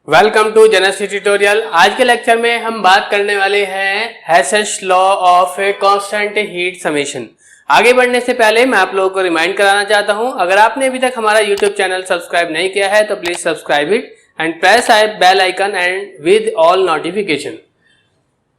Welcome to genesis tutorial. आज के lecture में हम बात करने वाले हैं Hess's law of constant heat summation. आगे बढ़ने से पहले मैं आप लोगों को रिमाइंड कराना चाहता हूं, अगर आपने अभी तक हमारा यूट्यूब चैनल सब्सक्राइब नहीं किया है तो please subscribe it and press bell icon and with all notification.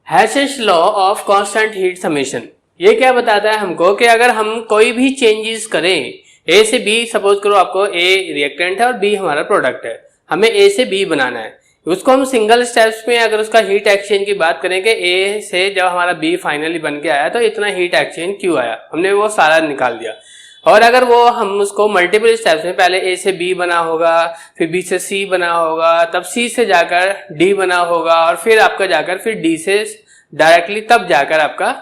Hess's law of constant heat summation ये क्या बताता है हमको कि अगर हम कोई भी चेंजेस करें, ए से बी, सपोज करो आपको ए रिएक्टेंट है और बी हमारा प्रोडक्ट है, हमें ए से बी बनाना है। उसको हम सिंगल स्टेप्स में अगर उसका हीट एक्सचेंज की बात करें कि ए से जब हमारा बी फाइनली बन के आया तो इतना हीट एक्सचेंज क्यों आया, हमने वो सारा निकाल दिया। और अगर वो हम उसको मल्टीपल स्टेप्स में, पहले ए से बी बना होगा, फिर बी से सी बना होगा, तब सी से जाकर डी बना होगा और फिर आपका जाकर फिर डी से डायरेक्टली तब जाकर आपका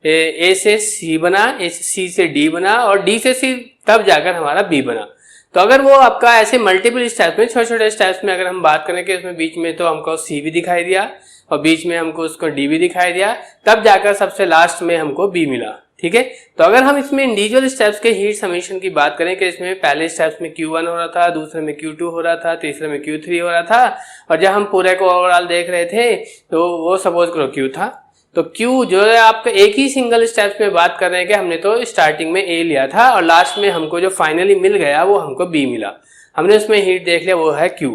ए से सी बना, ए से सी से डी बना और डी से सी तब जाकर हमारा बी बना। तो अगर वो आपका ऐसे मल्टीपल स्टेप्स में, छोटे छोटे स्टेप्स में अगर हम बात करें कि इसमें बीच में तो हमको सी भी दिखाई दिया और बीच में हमको उसको डी भी दिखाई दिया, तब जाकर सबसे लास्ट में हमको बी मिला। ठीक है, तो अगर हम इसमें इंडिविजुअल स्टेप्स के हीट समेशन की बात करें कि इसमें पहले स्टेप्स में Q1 हो रहा था, दूसरे में Q2 हो रहा था, तीसरे में Q3 हो रहा था और जब हम पूरे को ओवरऑल देख रहे थे तो वो सपोज करो Q था। तो Q जो है आपका एक ही सिंगल स्टेप्स में बात कर रहे हैं कि हमने तो स्टार्टिंग में A लिया था और लास्ट में हमको जो फाइनली मिल गया वो हमको B मिला। हमने उसमें हीट देख लिया, वो है Q।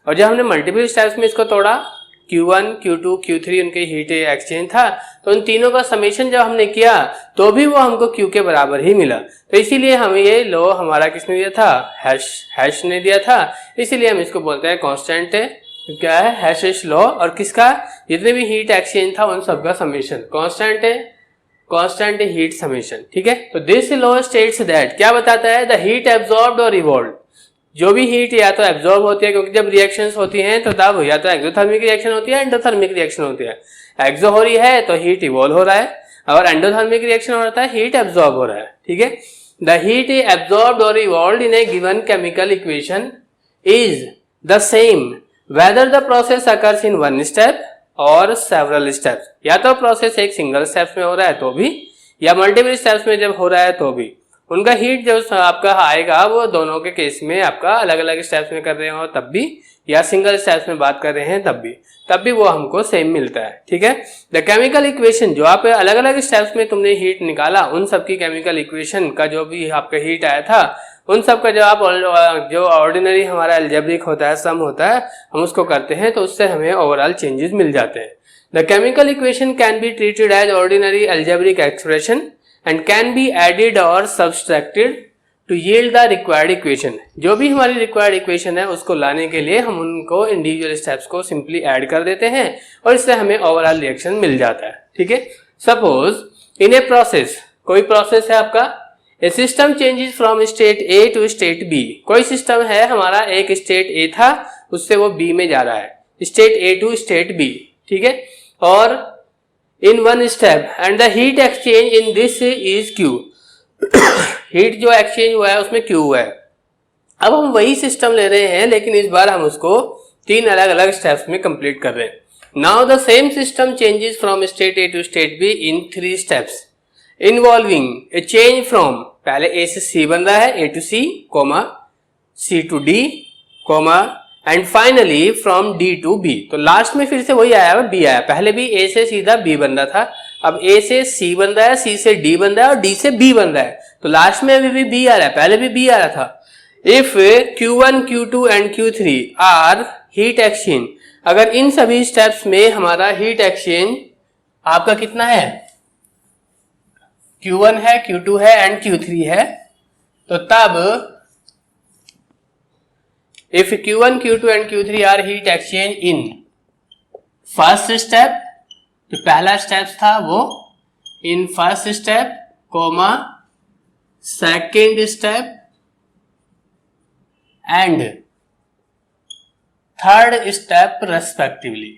और जब हमने मल्टीपल स्टेप्स में इसको तोड़ा, Q1, Q2, Q3 उनके हीट एक्सचेंज था, तो उन तीनों का समेशन जब हमने किया तो भी वो हमको Q के बराबर ही मिला। तो इसीलिए हमें ये लॉ हमारा किसने दिया था, हैश ने दिया था। इसीलिए हम इसको बोलते हैं कांस्टेंट क्या है, हेसेस लॉ। और किसका, जितने भी हीट एक्सचेंज था उन सबका समेशन कांस्टेंट है, कांस्टेंट हीट समेशन। ठीक है, तो दिस लॉ स्टेट्स दैट, क्या बताता है, द हीट एब्जॉर्ब्ड और इवॉल्व्ड, जो भी हीट या तो एब्जॉर्ब होती है, क्योंकि जब रिएक्शंस होती हैं तो तब या तो एक्सोथर्मिक रिएक्शन होती है, एंडोथर्मिक रिएक्शन होती है। एक्सो हो रही है तो हीट इवॉल्व हो रहा है और एंडोथर्मिक रिएक्शन हो रहा है, हीट एब्जॉर्ब हो रहा है। ठीक है, द हीट एब्जॉर्ब्ड और evolved in A given chemical equation is the same whether the process occurs in one step और several steps। या तो प्रोसेस एक सिंगल स्टेप्स में हो रहा है तो भी, या मल्टीपल स्टेप्स में जब हो रहा है तो भी, उनका हीट जो आपका आएगा वो दोनों के केस में आपका अलग अलग स्टेप्स में कर रहे हो तब भी, या सिंगल स्टेप्स में बात कर रहे हैं तब भी वो हमको सेम मिलता है। ठीक है, द केमिकल इक्वेशन, जो आप अलग अलग स्टेप्स में तुमने हीट निकाला उन सबकी केमिकल इक्वेशन का जो भी आपका हीट आया था उन सब का जवाब जो ऑर्डिनरी हमारा अलजेब्रिक होता है, सम होता है, हम उसको करते हैं तो उससे हमें ओवरऑल चेंजेस मिल जाते हैं। The chemical equation can be treated as ordinary algebraic expression and can be added और subtracted to yield the required equation. जो भी हमारी रिक्वायर्ड इक्वेशन है उसको लाने के लिए हम उनको इंडिविजुअल स्टेप्स को सिंपली ऐड कर देते हैं और इससे हमें ओवरऑल रिएक्शन मिल जाता है। ठीक है, सपोज इन ए प्रोसेस, कोई प्रोसेस है आपका, a system changes from state A to state B. कोई सिस्टम है हमारा, एक स्टेट ए था उससे वो बी में जा रहा है, state A to state B. ठीक है, और in one step and the heat exchange in this is Q। Heat जो एक्सचेंज हुआ है उसमें Q हुआ है। अब हम वही सिस्टम ले रहे हैं लेकिन इस बार हम उसको तीन अलग अलग स्टेप्स में कंप्लीट कर रहे हैं। Now the same system changes from state A to state B in 3 steps involving a change from, पहले ए से सी बन रहा है, A to C comma, C to D comma and finally from D to B. तो last में फिर से वही आया है, बी आया। पहले भी ए से सीधा बी बन रहा था, अब ए से सी बन रहा है, सी से डी बन रहा है और डी से बी बन रहा है। तो लास्ट में अभी भी बी आ रहा है, पहले भी बी आ रहा था। If Q1, Q2 and Q3 are heat exchange, अगर इन सभी स्टेप्स में हमारा हीट एक्सचेंज आपका कितना है, Q1 है, Q2 है एंड Q3 है, तो तब if Q1, Q2 and Q3 are heat exchange in first step, जो पहला स्टेप था वो in first step comma second step and third step respectively.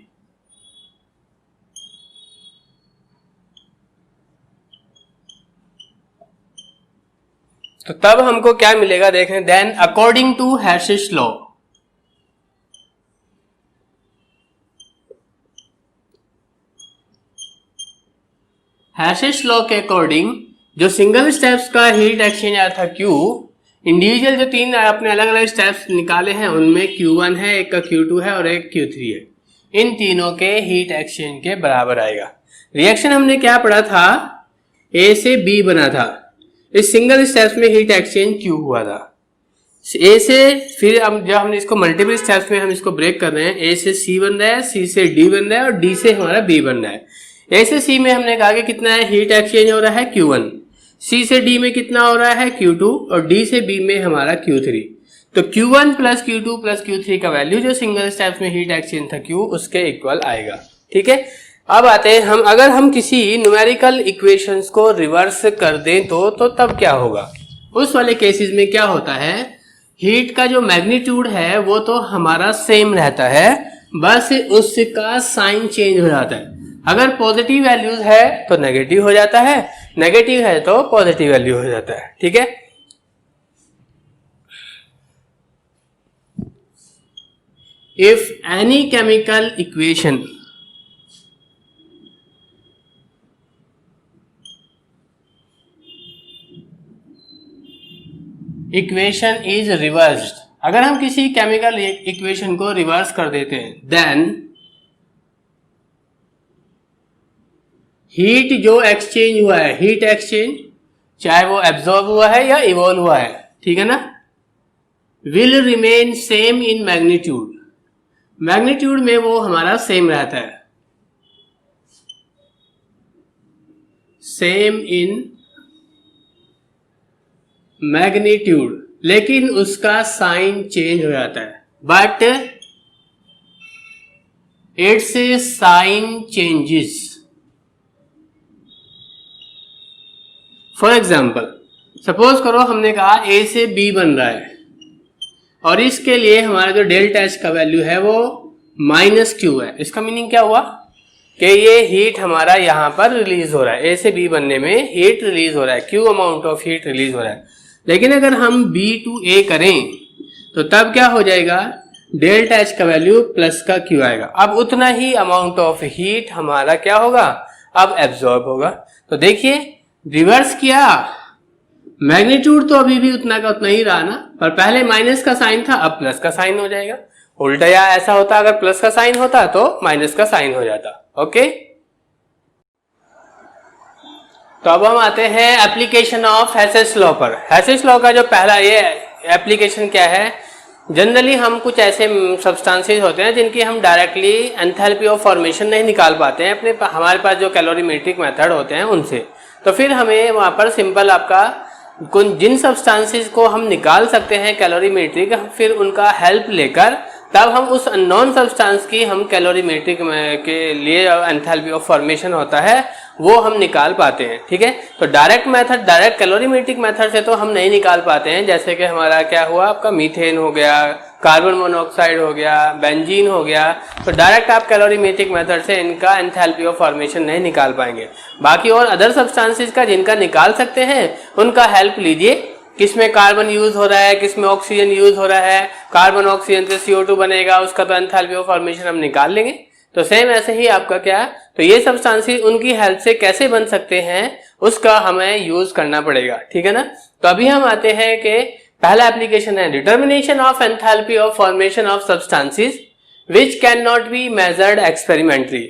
तो तब हमको क्या मिलेगा देखें, then according to Hess's law, Hess's law के अकॉर्डिंग जो सिंगल स्टेप्स का हीट एक्सचेंज आया था Q, इंडिविजुअल जो तीन अपने अलग अलग स्टेप्स निकाले हैं उनमें Q1 है, एक का Q2 है और एक Q3 है, इन तीनों के हीट एक्सचेंज के बराबर आएगा। रिएक्शन हमने क्या पढ़ा था, A से B बना था, इस सिंगल स्टेप्स में हीट एक्सचेंज Q हुआ था। A से फिर अब जब हमने इसको मल्टीपल स्टेप्स में हम इसको ब्रेक कर रहे हैं, A से C बन रहा है, C से D बन रहा है और D से हमारा B बन रहा है। A से C में हमने कहा कि कितना है हीट एक्सचेंज हो रहा है Q1, C से D में कितना हो रहा है Q2 और D से B में हमारा Q3। तो Q1 plus Q2 plus Q3 का वैल्यू जो सिंगल स्टेप्स में हीट एक्सचेंज था Q, उसके इक्वल आएगा। ठीक है, अब आते हैं हम, अगर हम किसी न्यूमेरिकल इक्वेशंस को रिवर्स कर दें तो तब क्या होगा। उस वाले केसेस में क्या होता है, हीट का जो मैग्नीट्यूड है वो तो हमारा सेम रहता है, बस उसका साइन चेंज हो जाता है। अगर पॉजिटिव वैल्यूज है तो नेगेटिव हो जाता है, नेगेटिव है तो पॉजिटिव वैल्यू हो जाता है। ठीक है, if any chemical equation is reversed, अगर हम किसी केमिकल इक्वेशन को रिवर्स कर देते हैं, देन हीट जो एक्सचेंज हुआ है, हीट एक्सचेंज चाहे वो एब्जॉर्ब हुआ है या इवॉल्व हुआ है, ठीक है ना, will remain same in magnitude, magnitude में वो हमारा सेम रहता है, सेम इन मैग्नीट्यूड, लेकिन उसका साइन चेंज हो जाता है, but its sign changes. For example, suppose करो हमने कहा A से B बन रहा है और इसके लिए हमारा जो डेल्टा H का वैल्यू है वो -Q है। इसका मीनिंग क्या हुआ कि ये हीट हमारा यहाँ पर रिलीज हो रहा है, A से B बनने में हीट रिलीज हो रहा है, Q amount of heat release हो रहा है। लेकिन अगर हम B to A करें तो तब क्या हो जाएगा, डेल्टा H का वैल्यू प्लस का Q आएगा। अब उतना ही अमाउंट ऑफ हीट हमारा क्या होगा, अब एब्जॉर्ब होगा। तो देखिए रिवर्स किया, मैग्नीट्यूड तो अभी भी उतना का उतना ही रहा ना, पर पहले माइनस का साइन था, अब प्लस का साइन हो जाएगा। उल्टा या ऐसा होता, अगर प्लस का साइन होता तो माइनस का साइन हो जाता। ओके, तो अब हम आते हैं एप्लीकेशन ऑफ हेसेस लॉ पर। हेसेस लॉ का जो पहला ये एप्लीकेशन क्या है, जनरली हम कुछ ऐसे सब्सटेंसेस होते हैं जिनकी हम डायरेक्टली एंथैल्पी ऑफ फॉर्मेशन नहीं निकाल पाते हैं अपने, हमारे पास जो कैलोरीमेट्रिक मेथड होते हैं उनसे, तो फिर हमें वहाँ पर सिंपल आपका जिन सब्सटेंसेस को हम निकाल सकते हैं कैलोरीमेट्रिक, फिर उनका हेल्प लेकर तब हम उस अननोन सब्सटेंस की हम कैलोरीमेट्रिक के लिए एंथैल्पी ऑफ फॉर्मेशन होता है वो हम निकाल पाते हैं। ठीक है, तो direct method, direct calorimetric method से तो हम नहीं निकाल पाते हैं, जैसे कि हमारा क्या हुआ, आपका मीथेन हो गया, कार्बन मोनोऑक्साइड हो गया, बेंजीन हो गया, तो डायरेक्ट आप कैलोरीमेट्रिक मेथड से इनका एंथैल्पी ऑफ फॉर्मेशन नहीं निकाल पाएंगे। बाकी और अदर सब्सटेंसेस का जिनका निकाल सकते हैं उनका हेल्प लीजिए, किसमें कार्बन यूज हो रहा है, किसमें ऑक्सीजन यूज हो रहा है, कार्बन ऑक्सीजन से CO2 बनेगा, उसका तो एंथैल्पी ऑफ फॉर्मेशन हम निकाल लेंगे। तो सेम ऐसे ही आपका क्या, तो ये सब्सटेंसेस उनकी हेल्प से कैसे बन सकते हैं उसका हमें यूज करना पड़ेगा। ठीक है ना, तो अभी हम आते हैं कि पहला एप्लीकेशन है determination of enthalpy of formation of substances which can not be measured experimentally,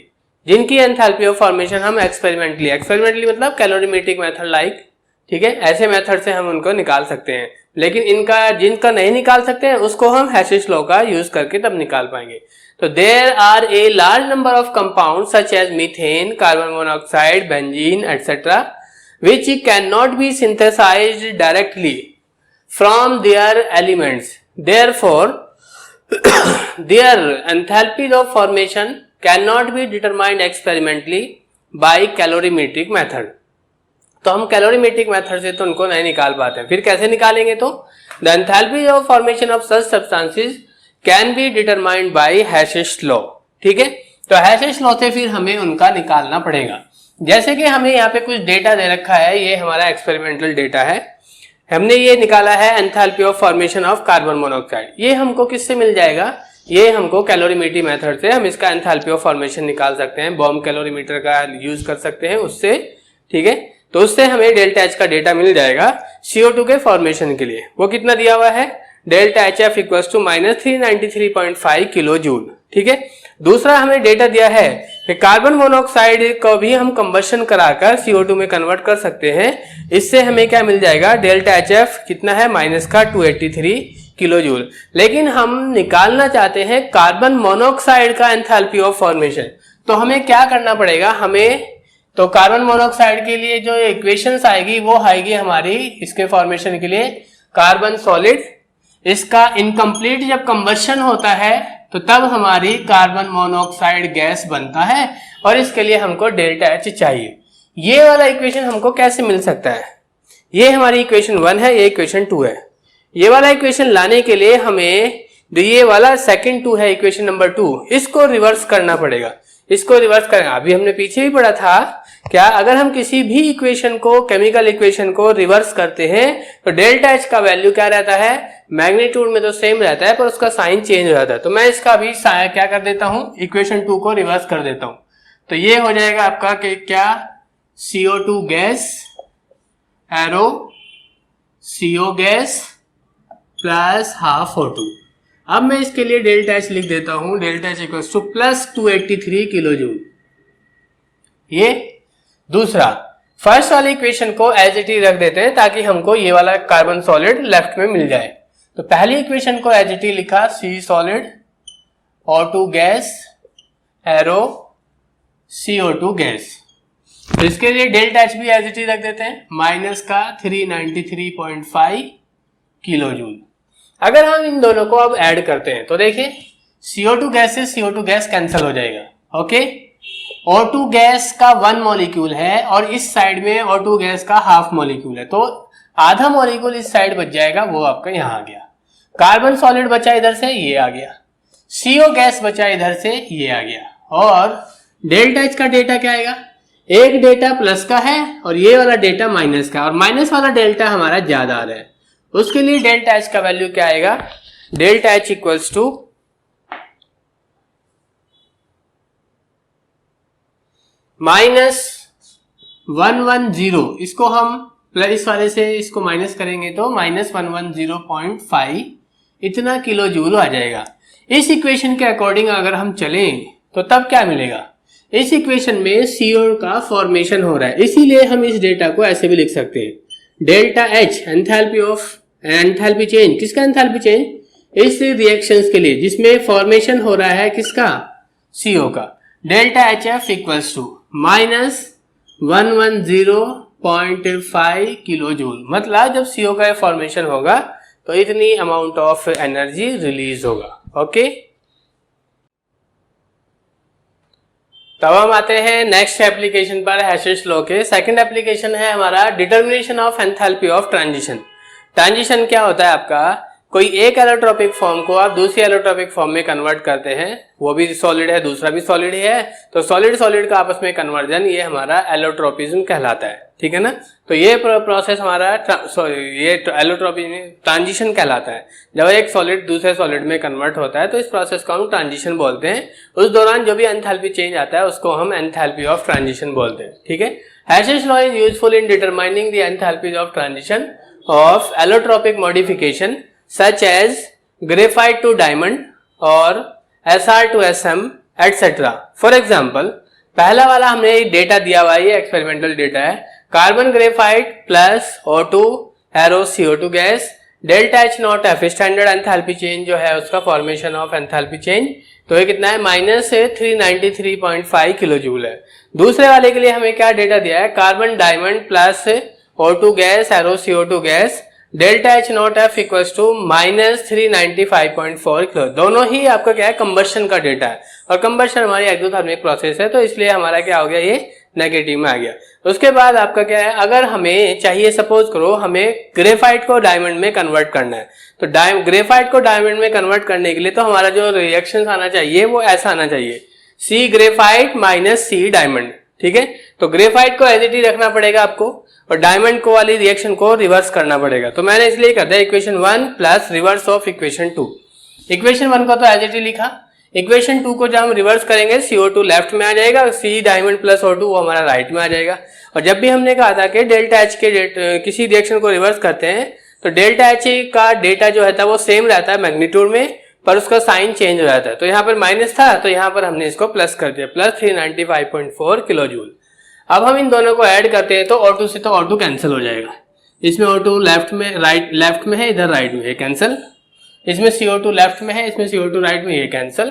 जिनकी एंथैल्पी ऑफ फॉर्मेशन हम एक्सपेरिमेंटली मतलब कैलोरीमेट्रिक मेथड लाइक, ठीक है, ऐसे मेथड से हम उनको निकाल सकते हैं। लेकिन इनका जिनका नहीं निकाल सकते हैं उसको हम हेसेस लॉ का यूज करके तब निकाल पाएंगे। तो there are a large number of compound such as methane, carbon monoxide, benzene etcetera which cannot be synthesized directly from their elements. Therefore, their enthalpies of formation cannot be determined experimentally by calorimetric method. तो हम calorimetric method से तो उनको नहीं निकाल पाते हैं, फिर कैसे निकालेंगे, तो the enthalpy of formation of such substances can be determined by Hess's law. ठीक है, तो हेसेस लॉ से फिर हमें उनका निकालना पड़ेगा। जैसे कि हमें यहाँ पे कुछ डेटा दे रखा है, ये हमारा एक्सपेरिमेंटल डेटा है, हमने ये निकाला है enthalpy of formation of carbon monoxide. ये हमको किससे मिल जाएगा, ये हमको कैलोरीमेट्री मेथड से हम इसका एंथैल्पी ऑफ फॉर्मेशन निकाल सकते हैं, बॉम्ब कैलोरीमीटर का यूज कर सकते हैं उससे। ठीक है, तो उससे हमें डेल्टा H का डेटा मिल जाएगा, CO2 के फॉर्मेशन के लिए। वो कितना दिया हुआ है, delta HF equals to -393.5 kilo joule. ठीक है। दूसरा हमें डेटा दिया है कि कार्बन मोनोऑक्साइड को भी हम कंबशन कराकर CO2 में कन्वर्ट कर सकते हैं। इससे हमें क्या मिल जाएगा, डेल्टा HF कितना है, -283 किलो जूल। लेकिन हम निकालना चाहते हैं कार्बन मोनोऑक्साइड का एंथैल्पी ऑफ फॉर्मेशन। तो हमें क्या करना पड़ेगा, हमें तो कार्बन मोनोऑक्साइड के लिए जो इक्वेशंस आएगी वो आएगी हमारी इसके फॉर्मेशन के लिए कार्बन सॉलिड। इसका इनकम्प्लीट जब कंबशन होता है तो तब हमारी कार्बन मोनोऑक्साइड गैस बनता है और इसके लिए हमको डेल्टा H चाहिए। ये वाला इक्वेशन हमको कैसे मिल सकता है, ये हमारी इक्वेशन 1 है, ये इक्वेशन 2 है। ये वाला इक्वेशन लाने के लिए हमें ये वाला सेकंड 2 है, इक्वेशन नंबर 2, इसको रिवर्स करना पड़ेगा। इसको रिवर्स करें, अभी हमने पीछे भी पढ़ा था क्या, अगर हम किसी भी इक्वेशन को, केमिकल इक्वेशन को रिवर्स करते हैं तो डेल्टा H का वैल्यू क्या रहता है, मैग्नीट्यूड में तो सेम रहता है पर उसका साइन चेंज हो जाता है। तो मैं इसका अभी क्या कर देता हूं, इक्वेशन 2 को रिवर्स कर देता हूं। तो ये हो जाएगा आपका कि क्या, CO2 gas arrow CO gas plus half O2। अब मैं इसके लिए डेल्टा H लिख देता हूं, delta H equals to +283 kilo joule. ये दूसरा, फर्स्ट वाली इक्वेशन को एज इट इज रख देते हैं ताकि हमको ये वाला कार्बन सॉलिड लेफ्ट में मिल जाए। तो पहली इक्वेशन को एज इट इज लिखा, C solid O2 gas arrow CO2 gas. तो इसके लिए डेल्टा H भी एज इट इज रख देते हैं, -393.5 किलो जूल। अगर हम इन दोनों को अब ऐड करते हैं तो देखिए CO2 गैस से CO2 गैस कैंसिल हो जाएगा। ओके, O2 गैस का 1 मॉलिक्यूल है और इस साइड में O2 गैस का हाफ मॉलिक्यूल है, तो आधा मॉलिक्यूल इस साइड बच जाएगा, वो आपका यहाँ आ गया। कार्बन सॉलिड बचा इधर से, ये आ गया। CO गैस बचा इधर से, ये आ गया। और डेल्टा H का डेटा क्या आएगा, एक डेटा प्लस का है और ये वाला डेटा माइनस का, और माइनस वाला डेल्टा हमारा ज्यादा आ रहा है। उसके लिए डेल्टा H का वैल्यू क्या आएगा, डेल्टा H इक्वल्स टू -110। इसको हम प्लस वाले से इसको माइनस करेंगे तो -110.5 इतना किलो जूल आ जाएगा। इस इक्वेशन के अकॉर्डिंग अगर हम चलें तो तब क्या मिलेगा, इस इक्वेशन में CO का फॉर्मेशन हो रहा है, इसीलिए हम इस डेटा को ऐसे भी लिख सकते हैं, डेल्टा H एंथैल्पी चेंज। किसका एंथैल्पी चेंज, इस रिएक्शंस के लिए जिसमें फॉर्मेशन हो रहा है किसका, CO का। Delta HF equals to -110.5 kilo joule. मतलब जब CO का फॉर्मेशन होगा तो इतनी अमाउंट ऑफ एनर्जी रिलीज होगा। ओके, तब हम आते हैं नेक्स्ट एप्लीकेशन पर, हैशेस लॉ के। सेकंड एप्लीकेशन है हमारा determination of enthalpy of transition. Transition क्या होता है आपका, कोई एक एलोट्रोपिक फॉर्म को आप दूसरी एलोट्रोपिक फॉर्म में कन्वर्ट करते हैं, वो भी सॉलिड है दूसरा भी सॉलिड ही है, तो सॉलिड सॉलिड का आपस में कन्वर्जन, ये हमारा एलोट्रोपिज्म कहलाता है। ठीक है ना। तो ये प्रोसेस हमारा ये एलोट्रोपिज्म ट्रांजिशन कहलाता है। जब एक सॉलिड दूसरे सॉलिड में कन्वर्ट होता है तो इस प्रोसेस को हम ट्रांजिशन बोलते हैं। उस दौरान जो भी एंथैल्पी चेंज आता है उसको हम एंथैल्पी ऑफ ट्रांजिशन बोलते हैं। ठीक है। Hashes law is useful in determining the enthalpies of transition of allotropic modification such as graphite to diamond और SR to SM etc. For example, पहला वाला हमने डेटा दिया हुआ है, ये एक्सपेरिमेंटल डेटा है, carbon graphite plus O2 arrow CO2 gas, delta H naught F standard enthalpy change जो है उसका फॉर्मेशन ऑफ एंथैल्पी चेंज, तो ये कितना है, -393.5 किलो जूल है। दूसरे वाले के लिए हमें क्या डेटा दिया है, carbon diamond plus O2 gas arrow CO2 gas, delta H naught F equals to -395.4 kilo. दोनों ही आपका क्या है, कंबशन का डेटा है, और कंबशन हमारी एक्सोथर्मिक प्रोसेस है, तो इसलिए हमारा क्या हो गया, ये नेगेटिव में आ गया। उसके बाद आपका क्या है, अगर हमें चाहिए, सपोज करो हमें ग्रेफाइट को डायमंड में कन्वर्ट करना है, तो ग्रेफाइट को डायमंड में कन्वर्ट करने के लिए तो हमारा जो रिएक्शन आना चाहिए वो ऐसा आना चाहिए, C graphite minus C diamond. ठीक है। तो ग्रेफाइट को एज इट इज रखना पड़ेगा आपको और डायमंड को वाली रिएक्शन को रिवर्स करना पड़ेगा। तो मैंने इसलिए कर दिया equation 1 plus reverse of equation 2। Equation 1 को तो एज इट इज लिखा, इक्वेशन 2 को जब हम रिवर्स करेंगे CO2 लेफ्ट में आ जाएगा, C डायमंड प्लस O2 वो हमारा राइट में आ जाएगा। और जब भी हमने कहा था कि डेल्टा H के किसी रिएक्शन को रिवर्स करते हैं तो डेल्टा H का डेटा जो है वो सेम रहता है मैग्नीट्यूड में, पर उसका साइन चेंज हो जाता है। तो यहाँ पर माइनस था तो यहाँ पर हमने इसको प्लस कर दिया, प्लस 395.4 किलो जूल। अब हम इन दोनों को ऐड करते हैं तो O2 से तो O2 कैंसिल हो जाएगा। इसमें O2 लेफ्ट में है, इधर राइट में है, कैंसिल। इसमें CO2 लेफ्ट में है, इसमें CO2 राइट में, ये कैंसिल।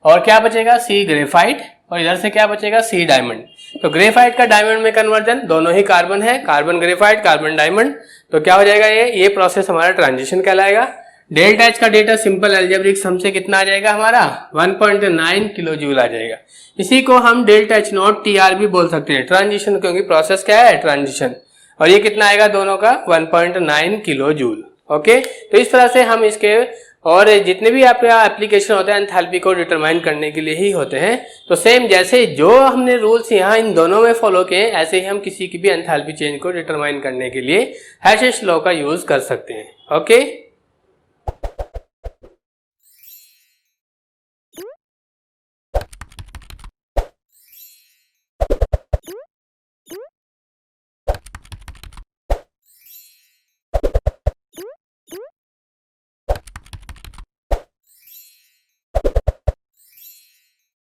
और क्या बचेगा, C ग्रेफाइट, और इधर से क्या बचेगा, C डायमंड। तो ग्रेफाइट का डायमंड में कन्वर्जन, दोनों ही कार्बन है, कार्बन ग्रेफाइट, कार्बन डायमंड। तो क्या हो जाएगा, ये प्रोसेस हमारा ट्रांजिशन कहलाएगा। डेल्टा H का डेटा सिंपल एल्जेब्रिक सम से कितना आ जाएगा हमारा, 1.9 किलो जूल आ जाएगा। इसी को हम डेल्टा H नॉट TR भी बोल सकते हैं, ट्रांजिशन, क्योंकि प्रोसेस क्या है, ट्रांजिशन। और ये कितना आएगा दोनों का, 1.9 किलो जूल। ओके, तो इस तरह से हम इसके और जितने भी आपके एप्लीकेशन होते हैं एंथैल्पी को डिटरमाइन करने के लिए ही होते हैं। तो सेम जैसे जो हमने रूल्स यहाँ इन दोनों में फॉलो किए, ऐसे ही हम किसी की भी एंथैल्पी चेंज को डिटरमाइन करने के लिए हैशेस लॉ का यूज कर सकते हैं। ओके।